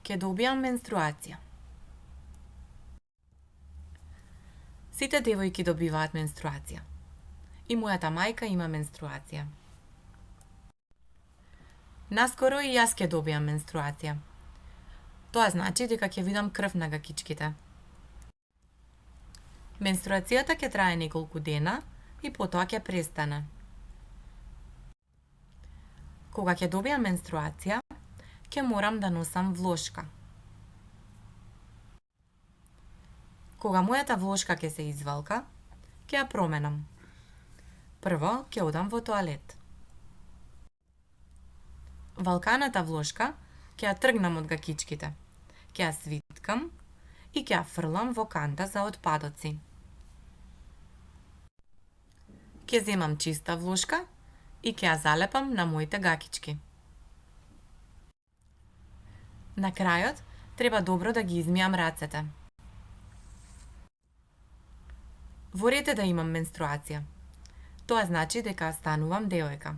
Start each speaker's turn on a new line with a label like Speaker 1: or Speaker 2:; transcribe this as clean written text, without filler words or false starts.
Speaker 1: Ќе добијам менструација. Сите девојки добиваат менструација. И мојата мајка има менструација. Наскоро и јас ќе добијам менструација. Тоа значи дека ќе видам крв на гакичките. Менструацијата ќе трае неколку дена и потоа ќе престане. Кога ќе добијам менструација, ќе морам да носам влошка. Кога мојата влошка ќе се извалка, ќе ја променам. Прво ќе одам во тоалет. Валканата влошка ќе ја тргнам од гакичките, ќе ја свиткам и ќе ја фрлам во канта за отпадоци. Ќе земам чиста влошка и ќе ја залепам на моите гакички. На крајот треба добро да ги измијам рацете. Во ред е да имам менструација. Тоа значи дека станувам девојка.